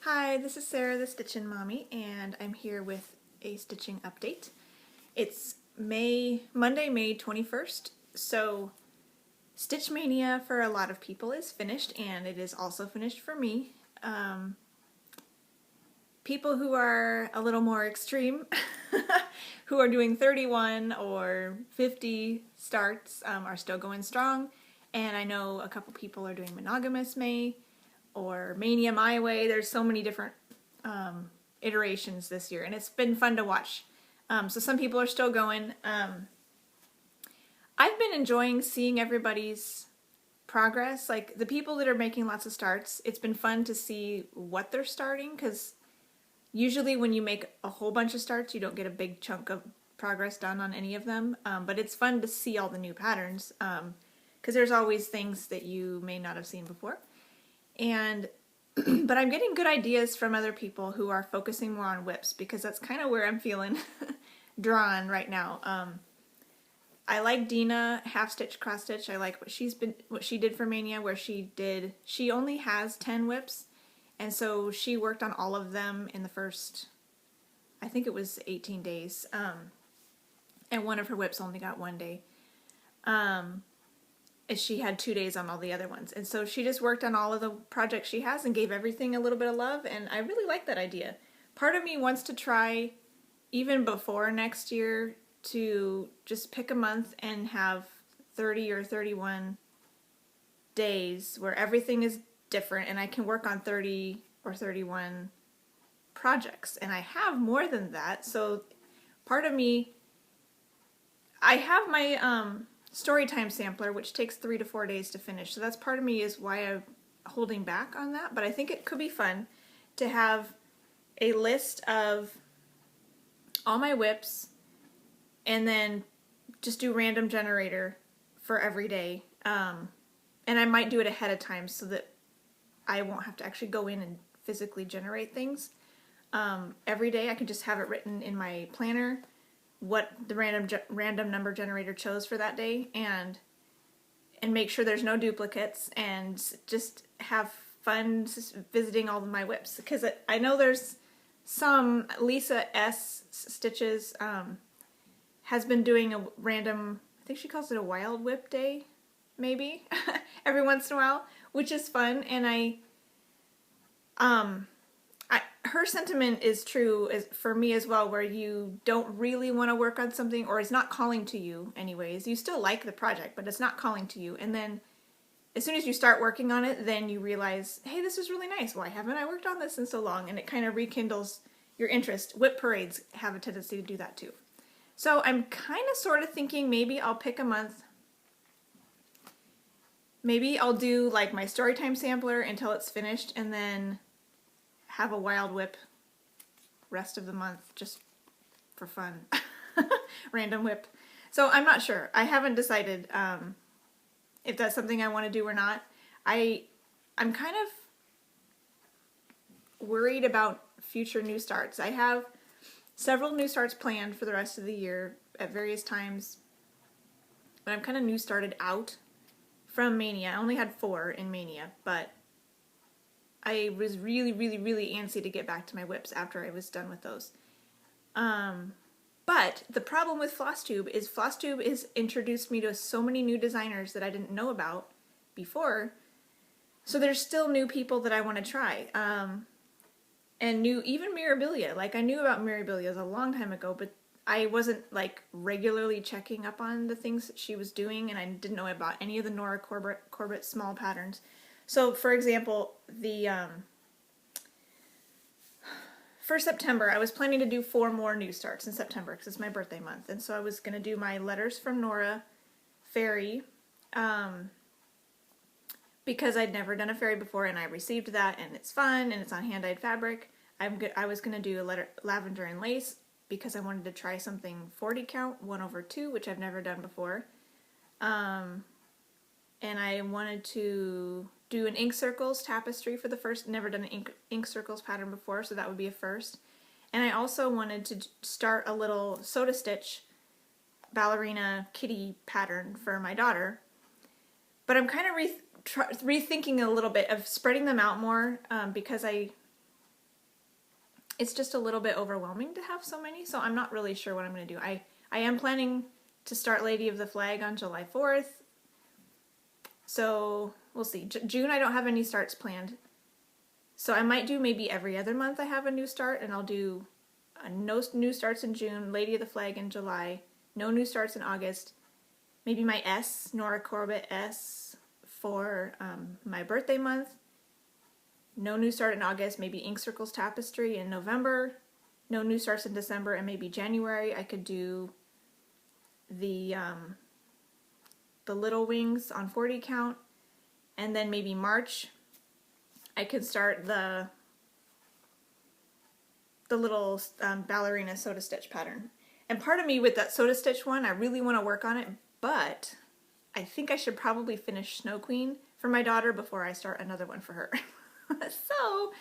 Hi, this is Sarah, the Stitchin' Mommy, and I'm here with a stitching update. It's Monday, May 21st, so Stitch Mania for a lot of people is finished, and it is also finished for me. People who are a little more extreme, who are doing 31 or 50 starts, are still going strong, and I know a couple people are doing Monogamous May, or Mania My Way. There's so many different iterations this year, and it's been fun to watch. So some people are still going. I've been enjoying seeing everybody's progress. Like the people that are making lots of starts, it's been fun to see what they're starting, because usually when you make a whole bunch of starts, you don't get a big chunk of progress done on any of them. But it's fun to see all the new patterns, because there's always things that you may not have seen before. And but I'm getting good ideas from other people who are focusing more on whips, because that's kind of where I'm feeling drawn right now. I like Dina half stitch cross stitch. I like what she did for Mania, where she only has 10 whips, and so she worked on all of them in the first, I think it was 18 days. And one of her whips only got 1 day. She had 2 days on all the other ones. And so she just worked on all of the projects she has and gave everything a little bit of love, and I really like that idea. Part of me wants to try, even before next year, to just pick a month and have 30 or 31 days where everything is different and I can work on 30 or 31 projects. And I have more than that, so part of me, I have my Storytime sampler, which takes 3 to 4 days to finish. So that's part of me is why I'm holding back on that. But I think it could be fun to have a list of all my whips and then just do random generator for every day. And I might do it ahead of time so that I won't have to actually go in and physically generate things. Every day I can just have it written in my planner what the random number generator chose for that day, and make sure there's no duplicates, and just have fun visiting all of my whips, because I know there's some. Lisa S. Stitches has been doing a random, I think she calls it a wild whip day, maybe, every once in a while, which is fun. And her sentiment is true for me as well, where you don't really want to work on something, or it's not calling to you anyways. You still like the project, but it's not calling to you. And then as soon as you start working on it, then you realize, hey, this is really nice. Why haven't I worked on this in so long? And it kind of rekindles your interest. Whip parades have a tendency to do that too. So I'm kind of sort of thinking maybe I'll pick a month. Maybe I'll do like my Storytime sampler until it's finished, and then have a wild whip rest of the month just for fun. Random whip. So I'm not sure. I haven't decided if that's something I want to do or not. I'm kind of worried about future new starts. I have several new starts planned for the rest of the year at various times, but I'm kind of new started out from Mania. I only had 4 in Mania, but I was really, really, really antsy to get back to my whips after I was done with those. But the problem with Flosstube is introduced me to so many new designers that I didn't know about before. So there's still new people that I want to try. And even Mirabilia. Like, I knew about Mirabilia a long time ago, but I wasn't like regularly checking up on the things that she was doing, and I didn't know about any of the Nora Corbett small patterns. So, for example, for September, I was planning to do 4 more new starts in September, because it's my birthday month. And so I was going to do my Letters from Nora fairy, because I'd never done a fairy before, and I received that, and it's fun, and it's on hand-dyed fabric. I was going to do a lavender and lace, because I wanted to try something 40 count, 1/2, which I've never done before. And I wanted to do an ink circles tapestry for the first. Never done an ink circles pattern before, so that would be a first. And I also wanted to start a little soda stitch ballerina kitty pattern for my daughter. But I'm kind of rethinking a little bit of spreading them out more, because I it's just a little bit overwhelming to have so many, so I'm not really sure what I'm going to do. I am planning to start Lady of the Flag on July 4th, so we'll see. June I don't have any starts planned, so I might do maybe every other month I have a new start, and I'll do no new starts in June, Lady of the Flag in July, no new starts in August, maybe my S, Nora Corbett S, for my birthday month, no new start in August, maybe Ink Circles Tapestry in November, no new starts in December, and maybe January I could do the Little Wings on 40 count, and then maybe March I could start the little ballerina soda stitch pattern. And part of me with that soda stitch one, I really want to work on it, but I think I should probably finish Snow Queen for my daughter before I start another one for her. So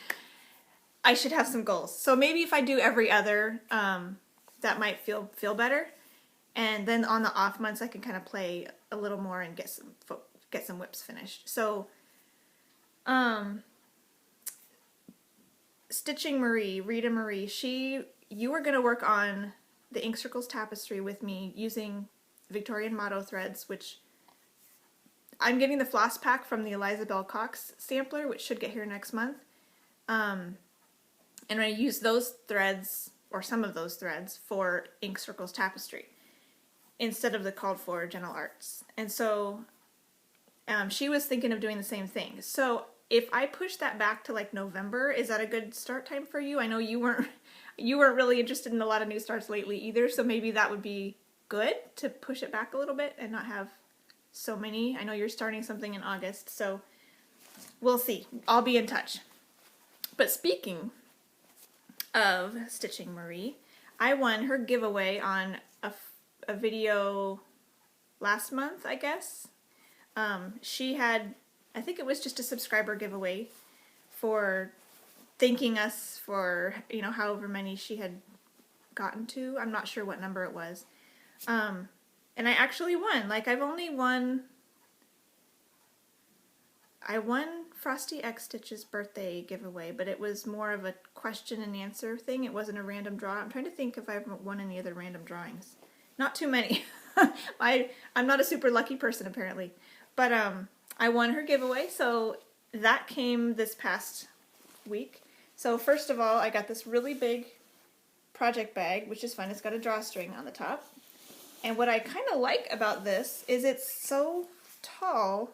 I should have some goals. So maybe if I do every other, that might feel better. And then on the off months, I can kind of play a little more and get some whips finished. So, Stitching Marie, Rita Marie, you were going to work on the Ink Circles tapestry with me using Victorian motto threads, which I'm getting the floss pack from the Eliza Bell Cox sampler, which should get here next month. And I use those threads, or some of those threads, for Ink Circles tapestry instead of the called for Gentle Arts. And so she was thinking of doing the same thing. So if I push that back to like November, is that a good start time for you? I know you weren't really interested in a lot of new starts lately either, so maybe that would be good to push it back a little bit and not have so many. I know you're starting something in August, so we'll see. I'll be in touch. But speaking of Stitching Marie, I won her giveaway on a video last month, I guess. She had, I think it was just a subscriber giveaway for thanking us for, however many she had gotten to. I'm not sure what number it was. And I actually won. Like, I won Frosty X Stitch's birthday giveaway, but it was more of a question and answer thing. It wasn't a random draw. I'm trying to think if I've won any other random drawings. Not too many. I'm not a super lucky person, apparently. But I won her giveaway, so that came this past week. So first of all, I got this really big project bag, which is fun. It's got a drawstring on the top. And what I kind of like about this is it's so tall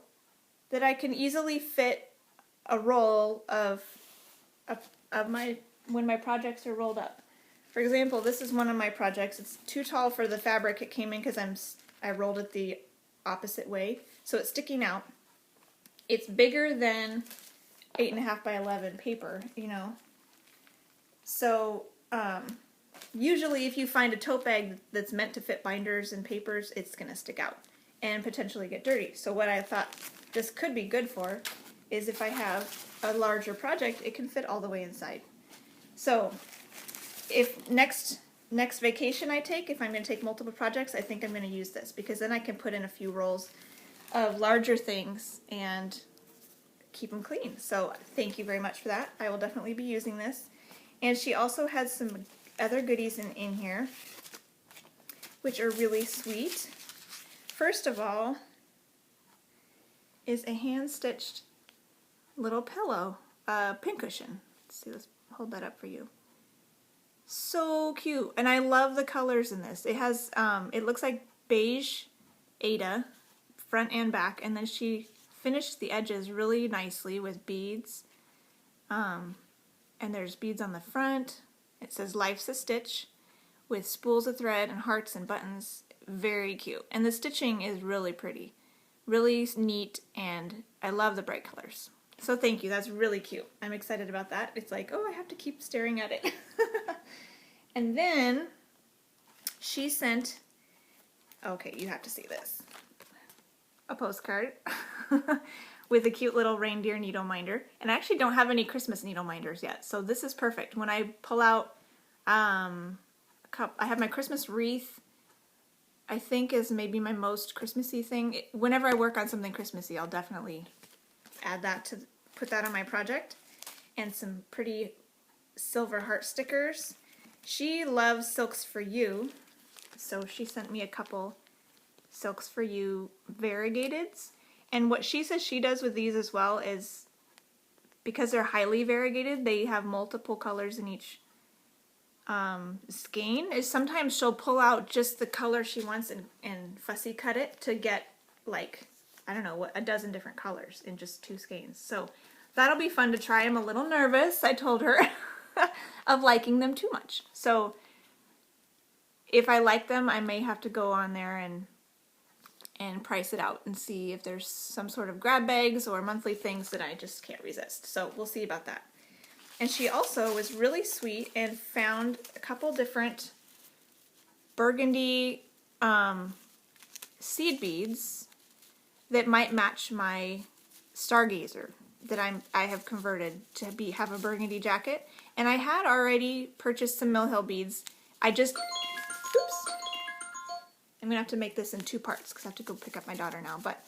that I can easily fit a roll of when my projects are rolled up. For example, this is one of my projects. It's too tall for the fabric it came in because I rolled it the opposite way, so it's sticking out. It's bigger than 8.5 by 11 paper, So usually if you find a tote bag that's meant to fit binders and papers, it's going to stick out and potentially get dirty. So what I thought this could be good for is if I have a larger project, it can fit all the way inside. So if next vacation I take, if I'm going to take multiple projects, I think I'm going to use this, because then I can put in a few rolls of larger things and keep them clean. So thank you very much for that. I will definitely be using this. And she also has some other goodies in here, which are really sweet. First of all is a hand-stitched little pillow, pincushion. Let's see, let's hold that up for you. So cute, and I love the colors in this. It has, it looks like beige Ada, front and back, and then she finished the edges really nicely with beads. And there's beads on the front. It says Life's a Stitch with spools of thread and hearts and buttons. Very cute. And the stitching is really pretty. Really neat, and I love the bright colors. So thank you, that's really cute. I'm excited about that. It's like, oh, I have to keep staring at it. And then she sent, okay, you have to see this, a postcard with a cute little reindeer needle minder. And I actually don't have any Christmas needle minders yet, so this is perfect. When I pull out, I have my Christmas wreath, I think is maybe my most Christmassy thing. Whenever I work on something Christmassy, I'll definitely add that put that on my project. And some pretty silver heart stickers. She loves Silks for You, so she sent me a couple Silks for You variegateds. And what she says she does with these as well is, because they're highly variegated, they have multiple colors in each skein, is sometimes she'll pull out just the color she wants and fussy cut it to get, like, I don't know, what, a dozen different colors in just 2 skeins. So that'll be fun to try. I'm a little nervous, I told her, of liking them too much. So if I like them, I may have to go on there and price it out and see if there's some sort of grab bags or monthly things that I just can't resist. So we'll see about that. And she also was really sweet and found a couple different burgundy seed beads that might match my Stargazer that I have converted to have a burgundy jacket. And I had already purchased some Mill Hill beads. I just, oops, I'm gonna have to make this in 2 parts because I have to go pick up my daughter now. But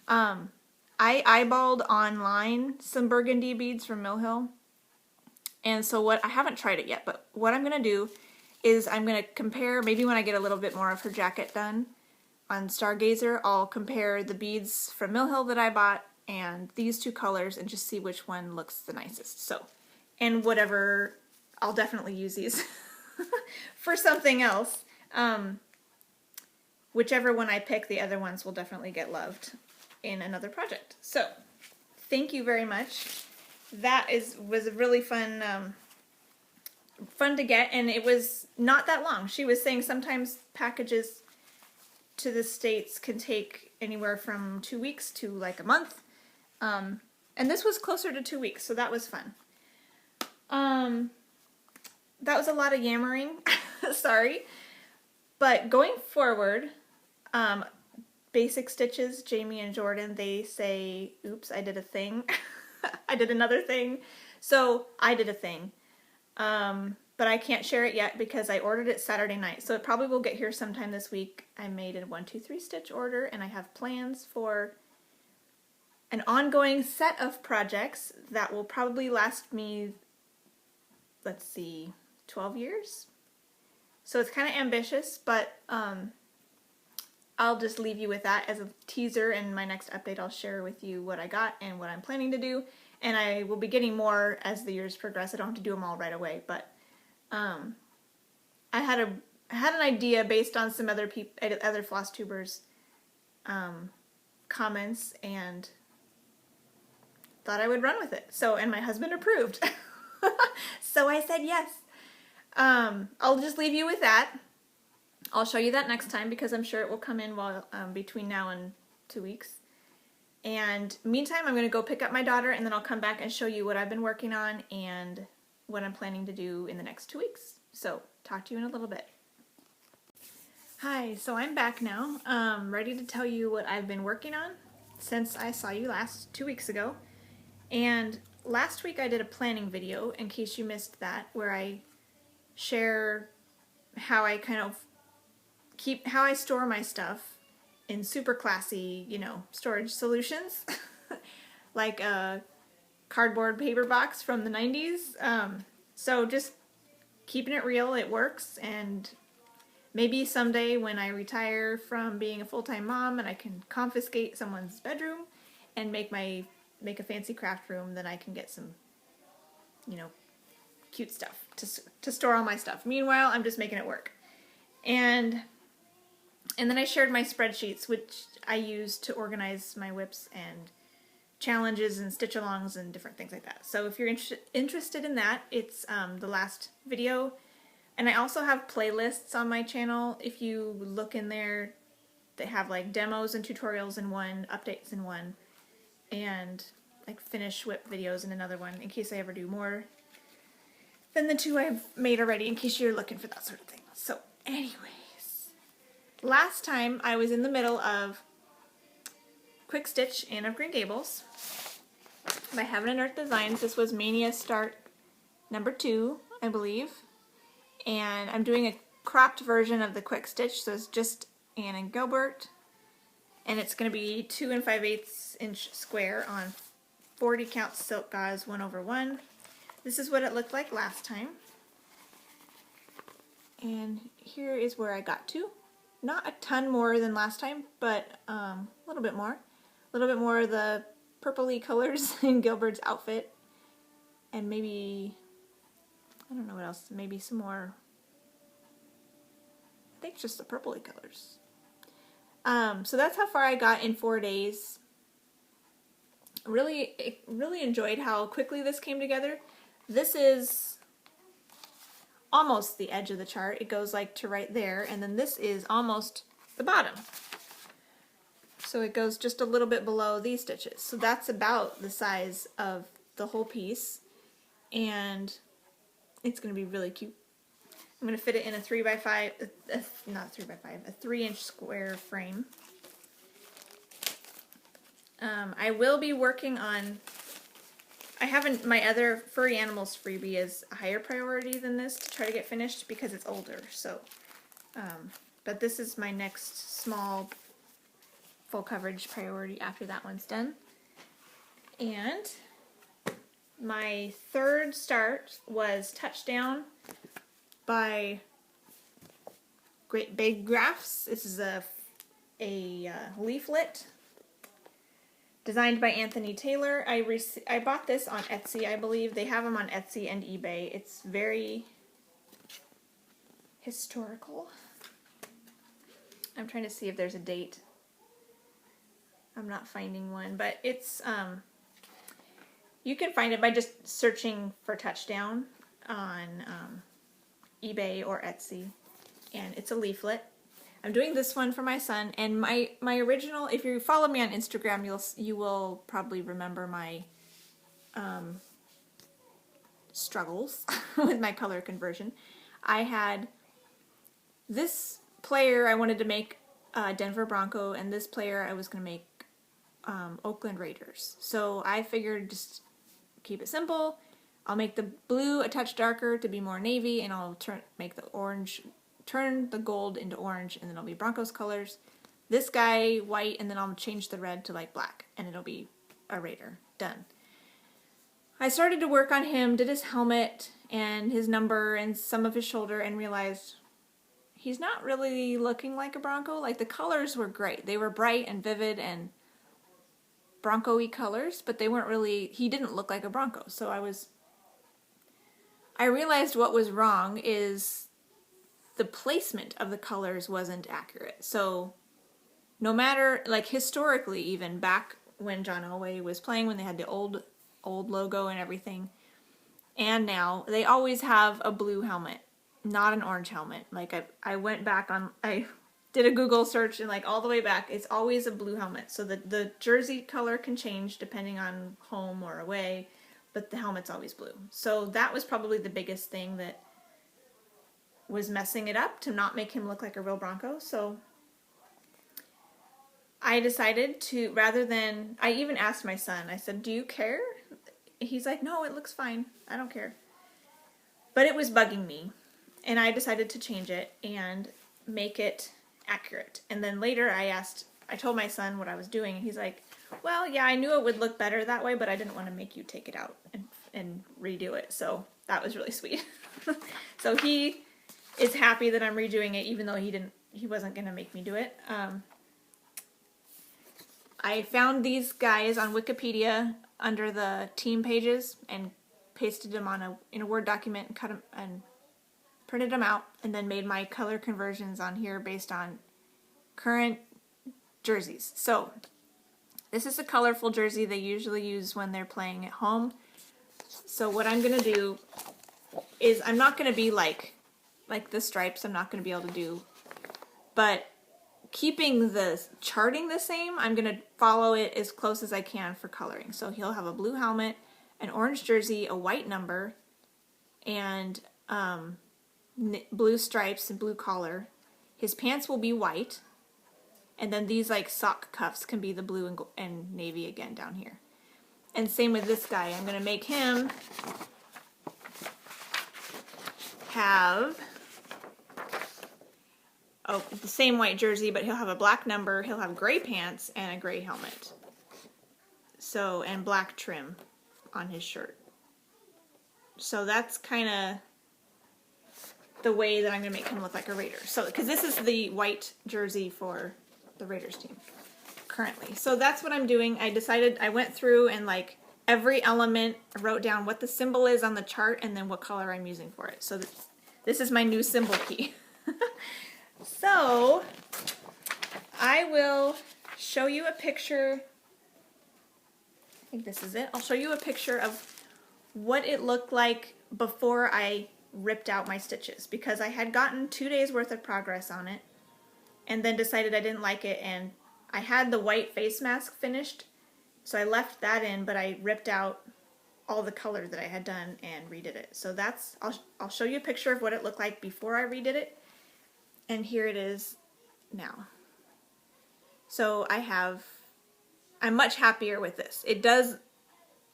I eyeballed online some burgundy beads from Mill Hill. And so I haven't tried it yet, but what I'm gonna do is I'm gonna compare, maybe when I get a little bit more of her jacket done on Stargazer, I'll compare the beads from Mill Hill that I bought and these 2 colors and just see which one looks the nicest. So, and whatever, I'll definitely use these for something else. Whichever one I pick, the other ones will definitely get loved in another project. So, thank you very much. That was a really fun to get, and it was not that long. She was saying sometimes packages to the States can take anywhere from 2 weeks to like a month. And this was closer to 2 weeks, so that was fun. That was a lot of yammering. Sorry. But going forward, Basic Stitches, Jamie and Jordan, they say, oops, I did a thing. I did another thing. So I did a thing. But I can't share it yet because I ordered it Saturday night. So it probably will get here sometime this week. I made a 1, 2, 3 stitch order, and I have plans for an ongoing set of projects that will probably last me, let's see, 12 years? So it's kind of ambitious, but I'll just leave you with that as a teaser. In my next update, I'll share with you what I got and what I'm planning to do. And I will be getting more as the years progress. I don't have to do them all right away, but I had an idea based on some other floss tubers comments, and thought I would run with it. So, and my husband approved. So I said yes. I'll just leave you with that. I'll show you that next time because I'm sure it will come in while between now and 2 weeks. And meantime, I'm going to go pick up my daughter, and then I'll come back and show you what I've been working on and what I'm planning to do in the next 2 weeks. So, talk to you in a little bit. Hi, so I'm back now, ready to tell you what I've been working on since I saw you last 2 weeks ago. And last week I did a planning video, in case you missed that, where I share how I kind of how I store my stuff in super classy, you know, storage solutions, like a cardboard paper box from the 90s. So just keeping it real, it works, and maybe someday when I retire from being a full-time mom and I can confiscate someone's bedroom and make a fancy craft room, then I can get some, you know, cute stuff to store all my stuff. Meanwhile, I'm just making it work. And then I shared my spreadsheets, which I use to organize my whips and challenges and stitch-alongs and different things like that. So if you're interested in that, it's the last video. And I also have playlists on my channel. If you look in there, they have like demos and tutorials in one, updates in one, and like finish whip videos in another one, in case I ever do more than the 2 I've made already, in case you're looking for that sort of thing. So anyways, last time I was in the middle of Quick Stitch Anne of Green Gables by Heaven and Earth Designs. This was Mania Start number 2, I believe. And I'm doing a cropped version of the Quick Stitch, so it's just Anne and Gilbert. And it's going to be 2 5/8 inch square on 40 count silk gauze 1/1. This is what it looked like last time. And here is where I got to. Not a ton more than last time, but a little bit more. A little bit more of the purpley colors in Gilbert's outfit. And maybe, I don't know what else, maybe some more, I think just the purpley colors. So that's how far I got in 4 days. Really enjoyed how quickly this came together. This is almost the edge of the chart. It goes like to right there, and then this is almost the bottom. So it goes just a little bit below these stitches. So that's about the size of the whole piece, and it's going to be really cute. I'm going to fit it in a 3x5, not 3x5, a 3-inch square frame. I will be working on, my other Furry Animals Freebie is a higher priority than this to try to get finished because it's older, so, but this is my next small full coverage priority after that one's done. And my third start was Touchdown by Great Big Graphs. This is a leaflet designed by Anthony Taylor. I bought this on Etsy, I believe. They have them on Etsy and eBay. It's very historical. I'm trying to see if there's a date. I'm not finding one, but it's, you can find it by just searching for Touchdown on eBay or Etsy, and it's a leaflet. I'm doing this one for my son, and my original, if you follow me on Instagram, you will probably remember my struggles with my color conversion. I had this player I wanted to make Denver Bronco, and this player I was going to make Oakland Raiders. So I figured just keep it simple. I'll make the blue a touch darker to be more navy, and I'll make the orange, turn the gold into orange, and then it'll be Broncos colors. This guy white, and then I'll change the red to like black, and it'll be a Raider. Done. I started to work on him, did his helmet and his number and some of his shoulder, and realized he's not really looking like a Bronco. Like, the colors were great. They were bright and vivid and Bronco-y colors, but they weren't really, he didn't look like a Bronco. So I realized what was wrong is the placement of the colors wasn't accurate. So no matter, like historically even, back when John Elway was playing, when they had the old logo and everything, and now, they always have a blue helmet, not an orange helmet. Like I went back on, I did a Google search, and like all the way back, it's always a blue helmet. So the jersey color can change depending on home or away, but the helmet's always blue. So that was probably the biggest thing that was messing it up, to not make him look like a real Bronco. So I decided to, rather than, I even asked my son, I said, do you care? He's like, no, it looks fine. I don't care. But it was bugging me, and I decided to change it and make it accurate. And then later I told my son what I was doing, and he's like, well, yeah, I knew it would look better that way, but I didn't want to make you take it out and redo it. So that was really sweet. So he is happy that I'm redoing it, even though he wasn't going to make me do it. I found these guys on Wikipedia under the team pages and pasted them in a Word document and cut them and printed them out, and then made my color conversions on here based on current jerseys. So this is a colorful jersey they usually use when they're playing at home. So what I'm going to do is, I'm not going to be like the stripes, I'm not going to be able to do, but keeping the charting the same, I'm going to follow it as close as I can for coloring. So he'll have a blue helmet, an orange jersey, a white number, and blue stripes and blue collar. His pants will be white, and then these like sock cuffs can be the blue and navy again down here. And same with this guy. I'm going to make him have the same white jersey, but he'll have a black number, he'll have gray pants, and a gray helmet. So, and black trim on his shirt. So that's kind of the way that I'm going to make him look like a Raider. So, because this is the white jersey for the Raiders team currently. So that's what I'm doing. I went through and like every element, I wrote down what the symbol is on the chart and then what color I'm using for it. So this is my new symbol key. So I will show you a picture. I think this is it. I'll show you a picture of what it looked like before I ripped out my stitches, because I had gotten 2 days worth of progress on it and then decided I didn't like it, and I had the white face mask finished, so I left that in, but I ripped out all the color that I had done and redid it. So I'll show you a picture of what it looked like before I redid it, and here it is now. So I'm much happier with this. It does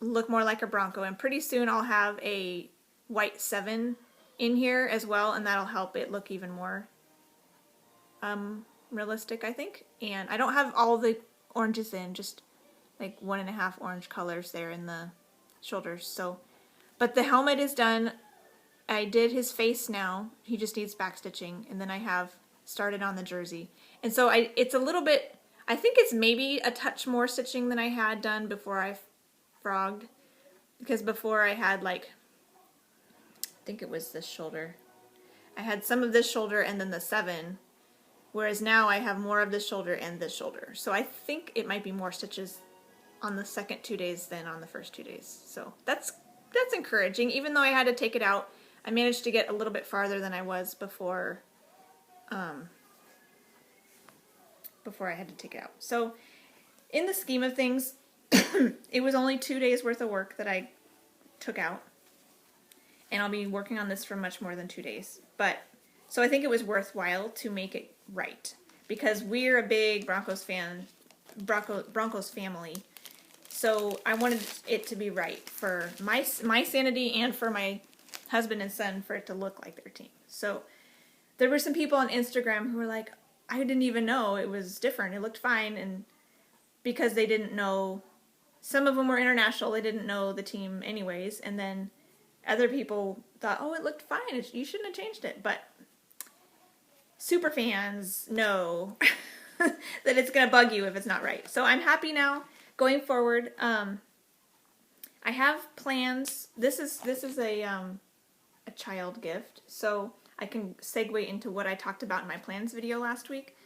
look more like a Bronco, and pretty soon I'll have a white 7 in here as well, and that'll help it look even more realistic, I think. And I don't have all the oranges in, just like 1.5 orange colors there in the shoulders. So, but the helmet is done. I did his face now. He just needs back stitching, and then I have started on the jersey. And so it's a little bit, I think it's maybe a touch more stitching than I had done before I frogged, because before I had like, I think it was this shoulder. I had some of this shoulder and then the 7, whereas now I have more of this shoulder and this shoulder. So I think it might be more stitches on the second 2 days than on the first 2 days. So that's encouraging. Even though I had to take it out, I managed to get a little bit farther than I was before I had to take it out. So in the scheme of things, it was only 2 days worth of work that I took out. And I'll be working on this for much more than 2 days. But so I think it was worthwhile to make it right, because we're a big Broncos family. So I wanted it to be right for my sanity and for my husband and son, for it to look like their team. So there were some people on Instagram who were like, I didn't even know it was different. It looked fine. And because they didn't know, some of them were international, they didn't know the team anyways. And then other people thought, oh, it looked fine, you shouldn't have changed it. But super fans know that it's going to bug you if it's not right. So I'm happy now going forward. I have plans. This is a child gift, so I can segue into what I talked about in my plans video last week.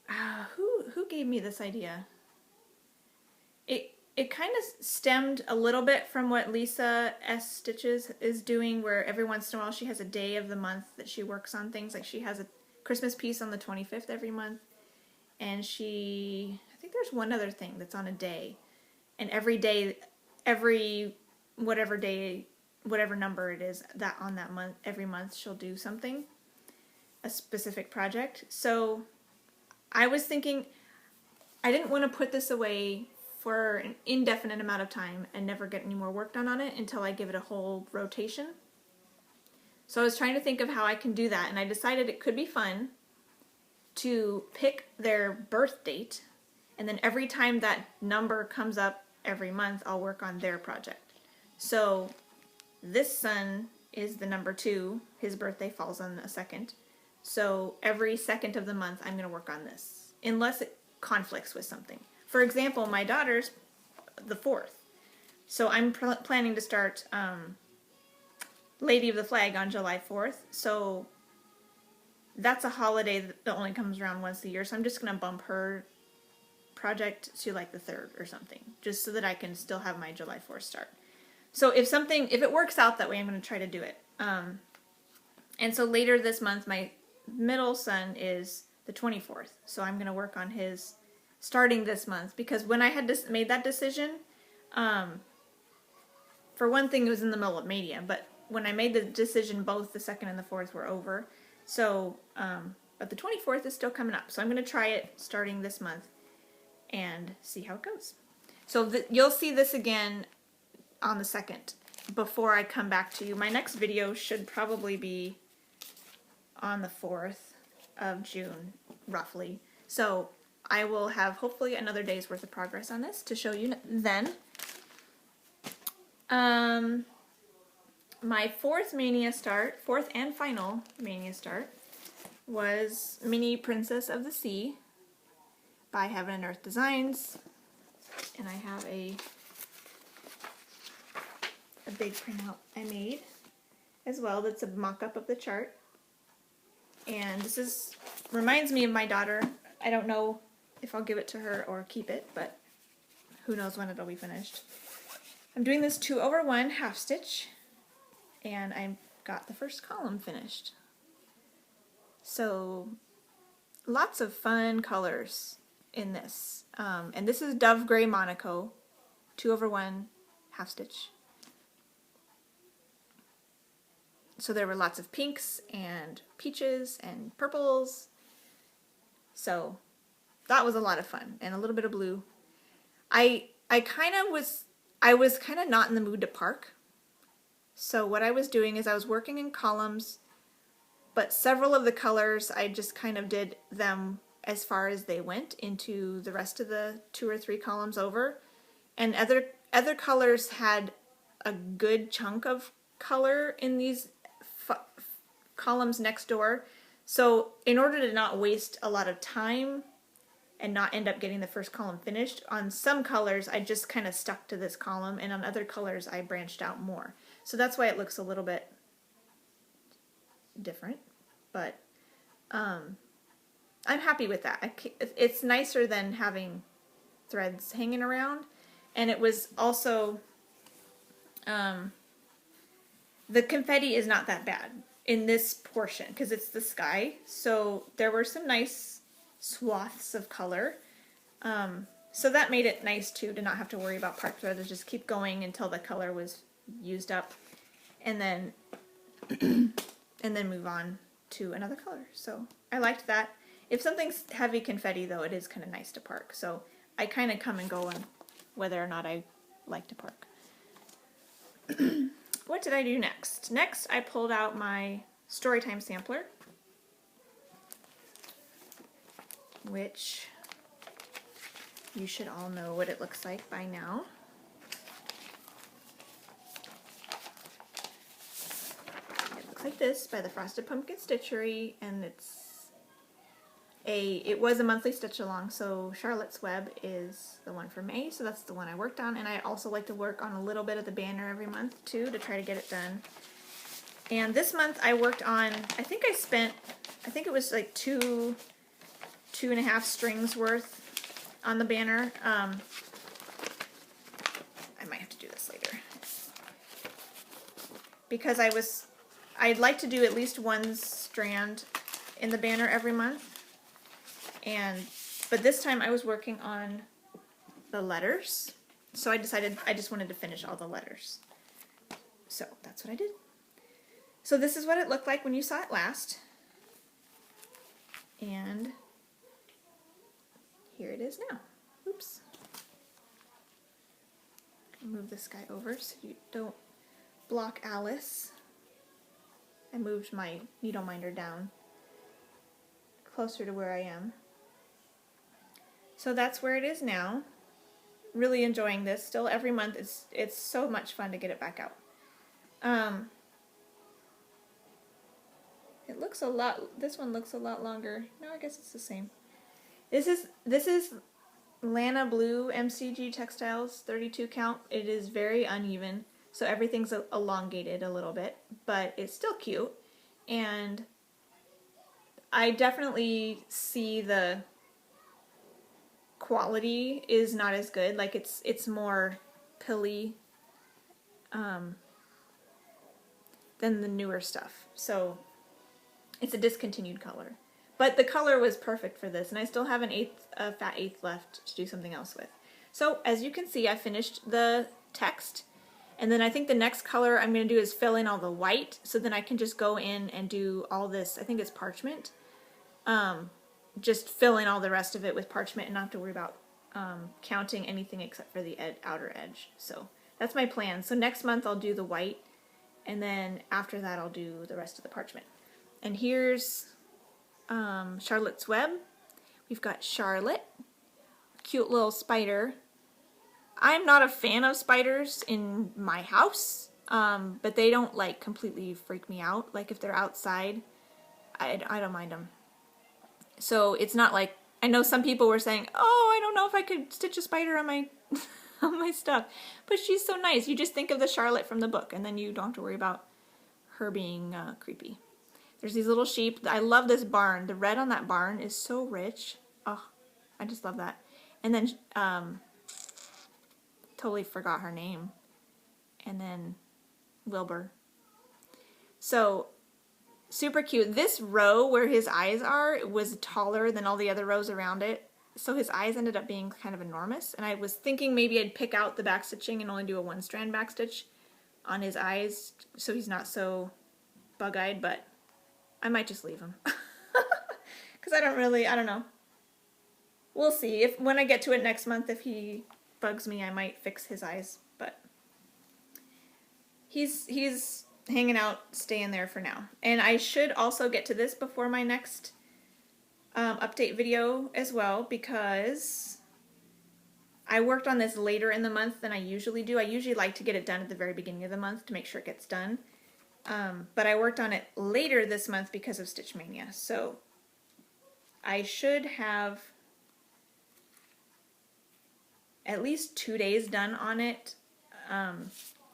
Who gave me this idea? It kind of stemmed a little bit from what Lisa S. Stitches is doing, where every once in a while she has a day of the month that she works on things. Like she has a Christmas piece on the 25th every month, and I think there's one other thing that's on a day, and every day, whatever number it is that on that month, every month she'll do something, a specific project. So I was thinking I didn't want to put this away for an indefinite amount of time and never get any more work done on it until I give it a whole rotation. So I was trying to think of how I can do that, and I decided it could be fun to pick their birth date, and then every time that number comes up every month, I'll work on their project. So this son is the number 2. His birthday falls on the 2nd. So every 2nd of the month, I'm going to work on this, unless it conflicts with something. For example, my daughter's the 4th. So I'm planning to start Lady of the Flag on July 4th. So that's a holiday that only comes around once a year. So I'm just going to bump her project to like the 3rd or something, just so that I can still have my July 4th start. So if it works out that way, I'm going to try to do it. And so later this month, my middle son is the 24th. So I'm going to work on his starting this month, because when I had made that decision, for one thing, it was in the middle of Maynia, but when I made the decision, both the 2nd and the 4th were over. So, but the 24th is still coming up. So I'm going to try it starting this month and see how it goes. So you'll see this again on the 2nd before I come back to you. My next video should probably be on the 4th of June, roughly. So I will have hopefully another day's worth of progress on this to show you then. My fourth and final Mania start, was Mini Princess of the Sea by Heaven and Earth Designs. And I have a big printout I made as well that's a mock-up of the chart. And this reminds me of my daughter. I don't know if I'll give it to her or keep it, but who knows when it'll be finished. I'm doing this 2/1 half stitch, and I got the first column finished. So lots of fun colors in this. And this is Dove Gray Monaco 2/1 half stitch. So there were lots of pinks and peaches and purples. So that was a lot of fun, and a little bit of blue. I was kind of not in the mood to park. So what I was doing is I was working in columns, but several of the colors I just kind of did them as far as they went into the rest of the 2 or 3 columns over. And other colors had a good chunk of color in these columns next door. So in order to not waste a lot of time and not end up getting the first column finished, on some colors I just kind of stuck to this column, and on other colors I branched out more. So that's why it looks a little bit different, but I'm happy with that. It's nicer than having threads hanging around. And it was also, the confetti is not that bad in this portion because it's the sky. So there were some nice swaths of color. So that made it nice too, to not have to worry about park threads, just keep going until the color was used up, and then and then move on to another color. So I liked that. If something's heavy confetti though, it is kind of nice to park. So I kind of come and go on whether or not I like to park. What did I do next? Next I pulled out my Storytime sampler, which you should all know what it looks like by now. It looks like this by the Frosted Pumpkin Stitchery, and it was a monthly stitch along, so Charlotte's Web is the one for May, so that's the one I worked on. And I also like to work on a little bit of the banner every month too, to try to get it done. And this month I worked on, I think it was like two and a half strings worth on the banner. I might have to do this later, because I'd like to do at least one strand in the banner every month. But this time I was working on the letters, so I decided I just wanted to finish all the letters. So that's what I did. So this is what it looked like when you saw it last. And here it is now. Oops. Move this guy over so you don't block Alice. I moved my needle minder down closer to where I am. So that's where it is now. Really enjoying this. Still every month it's so much fun to get it back out. It looks this one looks a lot longer. No, I guess it's the same. This is Lana Blue MCG Textiles 32 count. It is very uneven, so everything's elongated a little bit, but it's still cute. And I definitely see the quality is not as good. Like it's more pilly than the newer stuff. So it's a discontinued color. But the color was perfect for this, and I still have a fat eighth left to do something else with. So as you can see, I finished the text, and then I think the next color I'm going to do is fill in all the white, so then I can just go in and do all this, I think it's parchment, just fill in all the rest of it with parchment and not have to worry about counting anything except for the outer edge. So that's my plan. So next month I'll do the white, and then after that I'll do the rest of the parchment. And here's Charlotte's Web. We've got Charlotte, cute little spider. I'm not a fan of spiders in my house, but they don't like completely freak me out. Like if they're outside, I don't mind them. So it's not like, I know some people were saying, oh, I don't know if I could stitch a spider on my on my stuff, but she's so nice. You just think of the Charlotte from the book, and then you don't have to worry about her being creepy. There's these little sheep. I love this barn. The red on that barn is so rich. Oh, I just love that. And then totally forgot her name. And then Wilbur. So super cute. This row where his eyes are was taller than all the other rows around it. So his eyes ended up being kind of enormous. And I was thinking maybe I'd pick out the backstitching and only do a 1-strand backstitch on his eyes so he's not so bug-eyed, but I might just leave him. Because I don't know. We'll see. If when I get to it next month, if he bugs me, I might fix his eyes. But he's hanging out, staying there for now. And I should also get to this before my next update video as well, because I worked on this later in the month than I usually do. I usually like to get it done at the very beginning of the month to make sure it gets done. But I worked on it later this month because of Stitch Mania. So I should have at least 2 days done on it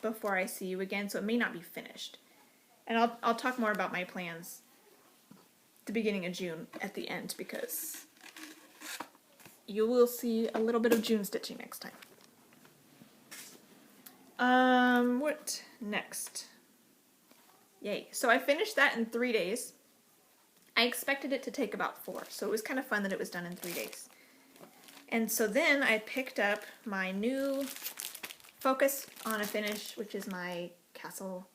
before I see you again, so it may not be finished. And I'll talk more about my plans the beginning of June at the end, because you will see a little bit of June stitching next time. What next? Yay. So I finished that in 3 days. I expected it to take about 4, so it was kind of fun that it was done in 3 days. And so then I picked up my new Focus on a Finish, which is my castle,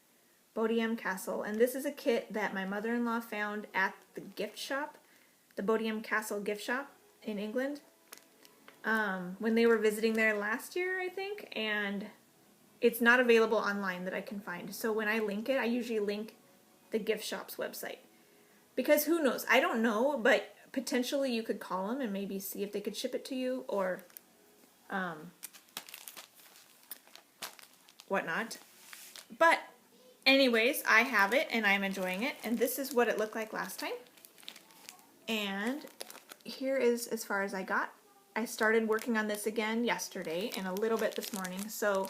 Bodiam Castle. And this is a kit that my mother-in-law found at the gift shop, the Bodiam Castle gift shop in England, when they were visiting there last year, I think. And it's not available online that I can find. So when I link it, I usually link the gift shop's website. Because who knows? I don't know, but potentially you could call them and maybe see if they could ship it to you or whatnot. But anyways, I have it and I'm enjoying it. And this is what it looked like last time. And here is as far as I got. I started working on this again yesterday and a little bit this morning. So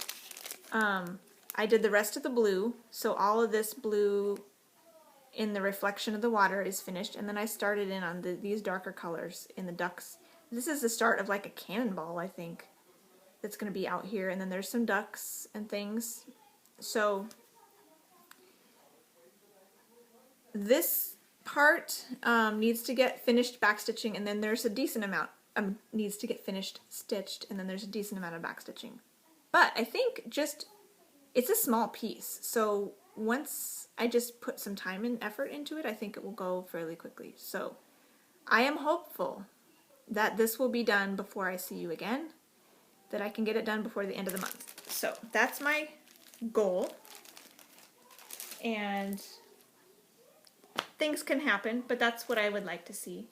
I did the rest of the blue. So all of this blue in the reflection of the water is finished. And then I started in on these darker colors in the ducks. This is the start of like a cannonball, I think, that's going to be out here. And then there's some ducks and things. So this part needs to get finished backstitching, and then there's a decent amount needs to get finished stitched, and then there's a decent amount of backstitching. But I think just it's a small piece, so once I just put some time and effort into it, I think it will go fairly quickly. So I am hopeful that this will be done before I see you again, that I can get it done before the end of the month. So that's my goal. And things can happen, but that's what I would like to see.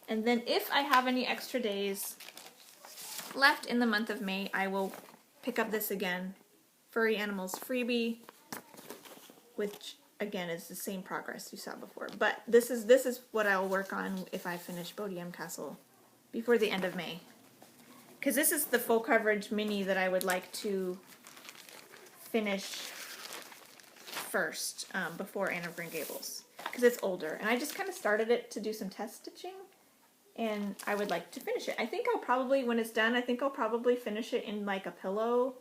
And then if I have any extra days left in the month of May, I will pick up this again, Furry Animals Freebie, which again is the same progress you saw before. But this is what I'll work on if I finish Bodiam Castle before the end of May. Because this is the full coverage mini that I would like to finish first before Anne of Green Gables. Because it's older. And I just kind of started it to do some test stitching. And I would like to finish it. I think I'll probably, when it's done, I think I'll probably finish it in like a pillow,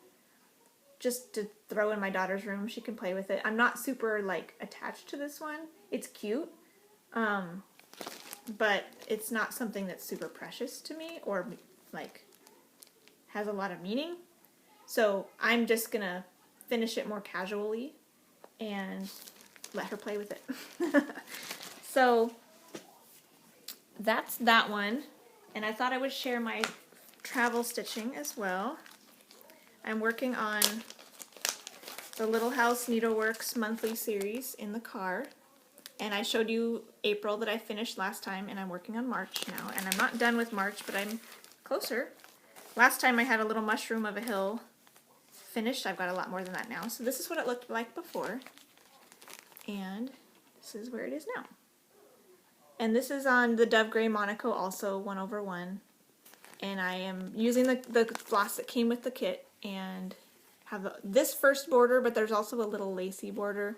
just to throw in my daughter's room. She can play with it. I'm not super like attached to this one. It's cute, but it's not something that's super precious to me or like has a lot of meaning. So I'm just gonna finish it more casually and let her play with it. So that's that one, and I thought I would share my travel stitching as well. I'm working on the Little House Needleworks monthly series in the car, and I showed you April that I finished last time, and I'm working on March now, and I'm not done with March, but I'm closer. Last time I had a little mushroom of a hill finished. I've got a lot more than that now. So this is what it looked like before. And this is where it is now. And this is on the Dove Gray Monaco, also 1/1. And I am using the floss that came with the kit and have this first border, but there's also a little lacy border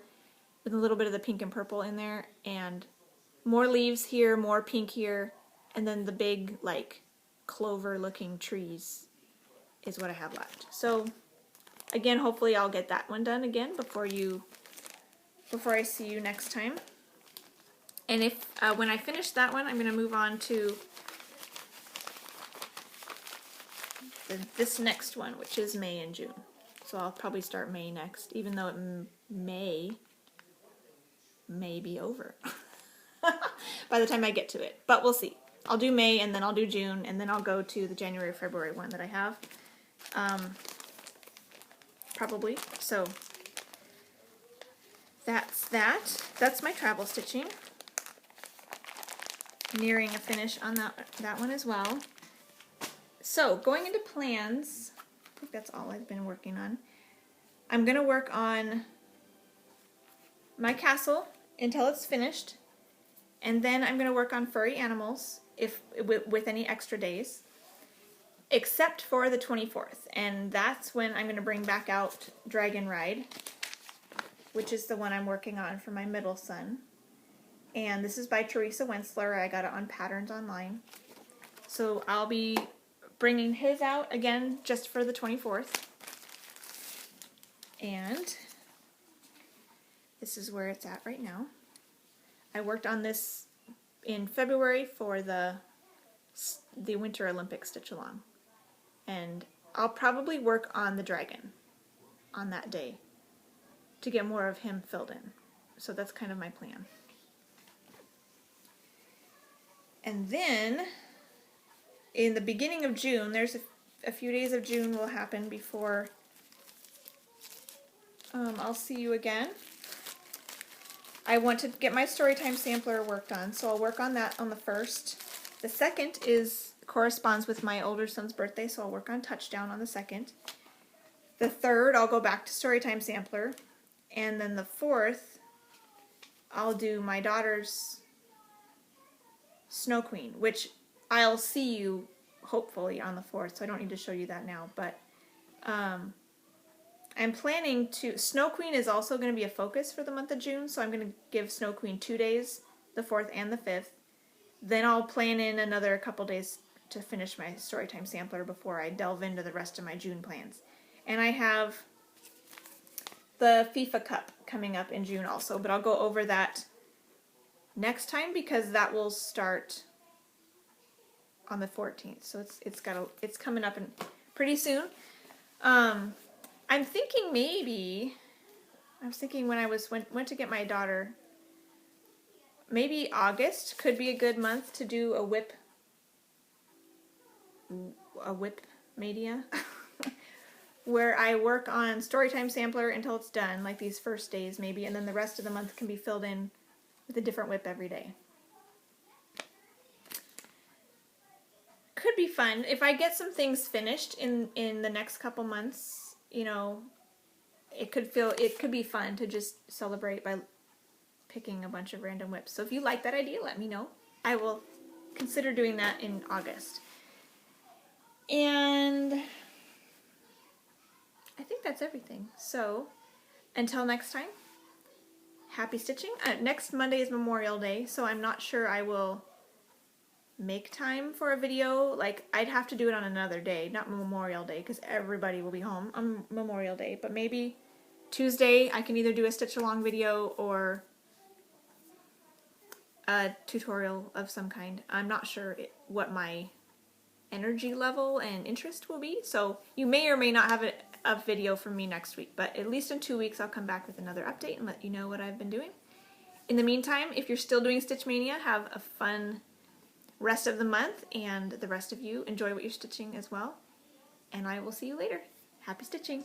with a little bit of the pink and purple in there, and more leaves here, more pink here, and then the big like clover looking trees is what I have left. So again, hopefully I'll get that one done again before I see you next time. And if when I finish that one, I'm going to move on to this next one, which is May and June. So I'll probably start May next, even though it may be over by the time I get to it. But we'll see. I'll do May, and then I'll do June, and then I'll go to the January, February one that I have. Probably. So that's that. That's my travel stitching. Nearing a finish on that one as well. So going into plans, I think that's all I've been working on. I'm going to work on my castle until it's finished, and then I'm going to work on furry animals with any extra days, except for the 24th, and that's when I'm going to bring back out Dragon Ride, which is the one I'm working on for my middle son. And this is by Teresa Wentzler. I got it on Patterns Online. So I'll be bringing his out again just for the 24th. And this is where it's at right now. I worked on this in February for the Winter Olympics stitch along. And I'll probably work on the dragon on that day to get more of him filled in. So that's kind of my plan. And then in the beginning of June, there's a few days of June will happen before I'll see you again. I want to get my Storytime sampler worked on, so I'll work on that on the 1st. The 2nd corresponds with my older son's birthday, so I'll work on Touchdown on the 2nd. The 3rd, I'll go back to Storytime sampler, and then the 4th, I'll do my daughter's Snow Queen, which I'll see you hopefully on the 4th, so I don't need to show you that now, but I'm planning to... Snow Queen is also going to be a focus for the month of June, so I'm going to give Snow Queen 2 days, the 4th and the 5th. Then I'll plan in another couple days to finish my Storytime sampler before I delve into the rest of my June plans. And I have the FIFA Cup coming up in June also, but I'll go over that next time because that will start on the 14th. So it's coming up in pretty soon. I'm thinking maybe, I was thinking when I went to get my daughter, maybe August could be a good month to do a whip Maynia, where I work on Storytime sampler until it's done, like these first days maybe, and then the rest of the month can be filled in with a different whip every day. Could be fun. If I get some things finished in the next couple months, you know, it could be fun to just celebrate by picking a bunch of random whips. So if you like that idea, let me know. I will consider doing that in August. And I think that's everything. So until next time, happy stitching. Next Monday is Memorial Day, so I'm not sure I will make time for a video. Like, I'd have to do it on another day, not Memorial Day, because everybody will be home on Memorial Day. But maybe Tuesday I can either do a stitch along video or a tutorial of some kind. I'm not sure what my energy level and interest will be, so you may or may not have a video from me next week, but at least in 2 weeks I'll come back with another update and let you know what I've been doing. In the meantime, if you're still doing Stitch Mania, have a fun rest of the month, and the rest of you enjoy what you're stitching as well, and I will see you later. Happy stitching!